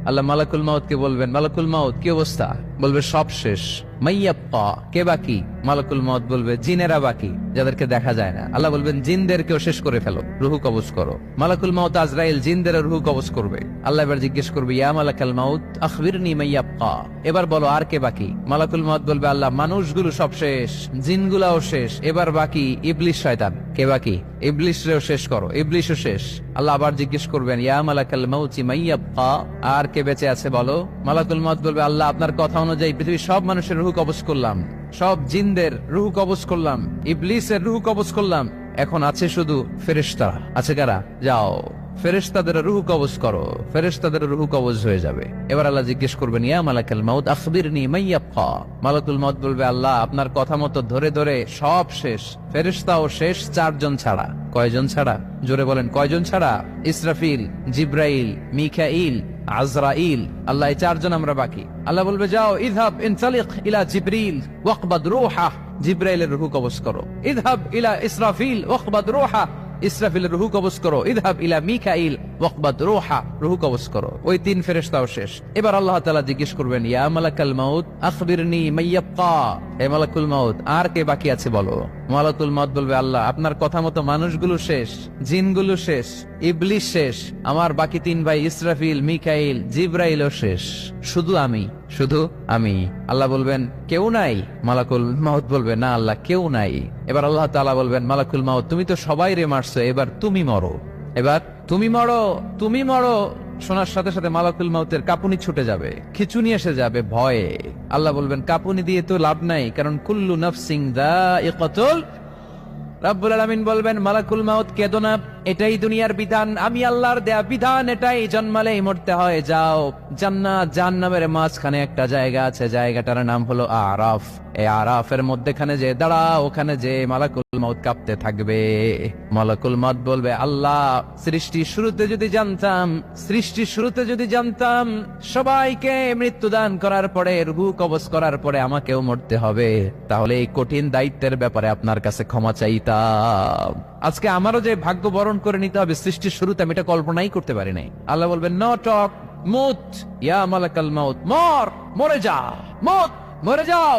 আল্লাহ মালাকুল মাউত কে বলবেন, মালাকুল মাউত কি অবস্থা? বলবে সব শেষ। মাইয়াপ্পা, কে বাকি? মালাকুল মাউত বলবে জিনেরা বাকি, যাদেরকে দেখা যায় না। আল্লাহ বলবেন জিনদেরকেও শেষ করে ফেলো, রুহু কবজ করো। মালাকুল মাউত আজরাইল জিনদের রুহু কবজ করবে। আল্লাহ এবার জিজ্ঞেস করবে, ইয়া মালাকাল মাউত আখবিরনি মাইয়াপ্পা, এবার বলো আর কে বাকি? মালাকুল মাউত বলবে, আল্লাহ মানুষগুলো সব শেষ, জিনগুলাও শেষ, এবার বাকি ইবলিশ শয়তান। কে বাকি? ইবলিশরেও শেষ করো, ইবলিশও শেষ। আল্লাহ আবার জিজ্ঞেস করবেন, ইয়া মালাকাল মাউতি মাইয়াপ্পা, আর কে বেঁচে আছে বলো? মালাকুল মাউত বলবে, আল্লাহ আপনার কথা অনুযায়ী পৃথিবীর সব মানুষের রুহু কবজ করলাম, সব জিনদের রুহু কবজ করলাম, ইবলিসের রুহু কবজ করলাম, এখন আছে শুধু ফেরেশতা। আছে কারা? যাও ফেরেশতাদের রুহু কবজ করো। ফেরেশতাদের রুহু কবজ হয়ে যাবে। এবার আল্লাহ জিজ্ঞেস করবেন, ইয়া মালাকাল মাউত আখবিরনি মাইয়াপ্পা। মালাকুল মাউত বলবে, আল্লাহ আপনার কথা মতো ধরে ধরে সব শেষ, ফেরেশতাও শেষ, 4 জন ছাড়া। কয়জন ছাড়া? জোরে বলেন, কয়জন ছাড়া? ইসরাফিল, জিব্রাইল, মিকাইল, আজরাইল। আল্লাহ এই 4 জন আমরা বাকি। আল্লাহ বলবে, যাও ইযহাব ইনতালিক ইলা জিবরিল ওয়াকবাদ রূহা, জিব্রাইলের রুহু কবজ করো। ইযহাব ইলা ইসরাফিল ওয়াকবাদ রূহা, ইসরাফিলের রুহু কবজ করো। ইযহাব ইলা মিকাইল ওয়াকবাদ রূহা, রুহু কবজ করো। ওই 3 ফেরেশতাও শেষ। এবার আল্লাহ তাআলা জিজ্ঞেস করবেন, ইয়া মালাকাল মাউত আখবিরনি মাইয়াব্কা, হে মালাকুল মাউত আর কে বাকি আছে বলো? মালাকুল মাউত বলবে, আল্লাহ আপনার কথা মতো মানুষগুলো শেষ, জিনগুলো শেষ, ইবলিস শেষ, আমার বাকি 3 ভাই ইসরাফিল, মিকাইল, জিব্রাইলও শেষ, শুধু আমি, শুধু আমি। আল্লাহ বলবেন, কেউ নাই? মালাকুল মাউত বলবে, না আল্লাহ কেউ নাই। এবার আল্লাহ তাআলা বলবেন, মালাকুল মাউত তুমি তো সবাই রে মারছো, এবার তুমি মরো, এবার তুমি মরো, তুমি মরো। শোনার সাথে সাথে মালাকুল মাউতের কাঁপুনি ছুটে যাবে, খিচুনি এসে যাবে ভয়ে। আল্লাহ বলবেন, কাঁপুনি দিয়ে তো লাভ নাই, কারণ কুল্লু নাফসিন যায়িকাতুল। রাব্বুল আলামিন বলবেন, মালাকুল মাউত কেঁদো না, এটাই দুনিয়ার বিধান, আমি আল্লাহর দেয়া বিধান, এটাই জন্মালেই মরতে হয়। যাও, জান্নাত জাহান্নামের মাঝখানে একটা জায়গা আছে, জায়গাটার নাম হলো আরাফ। এই আরাফের মধ্যখানে যে দাঁড়া, ওখানে যে মালাকুল মাউত কাঁপতে থাকবে। মালাকুল মাউত বলবে, আল্লাহ সৃষ্টির শুরুতে যদি জানতাম, সৃষ্টির শুরুতে যদি জানতাম সবাইকে মৃত্যুদান করার পরে, রূহ কবজ করার পরে আমাকেও মরতে হবে, তাহলে এই কঠিন দায়িত্বের ব্যাপারে আপনার কাছে ক্ষমা চাইতাম। আজকে আমারও যে ভাগ্য বরণ করে নিতে হবে সৃষ্টির শুরুতে, আমি এটা কল্পনাই করতে পারি নাই। আল্লাহ বলবেন, নো টক, মুত, ইয়া মালাকাল মাউত, মর, মরে যা, মুত, মরে যাও।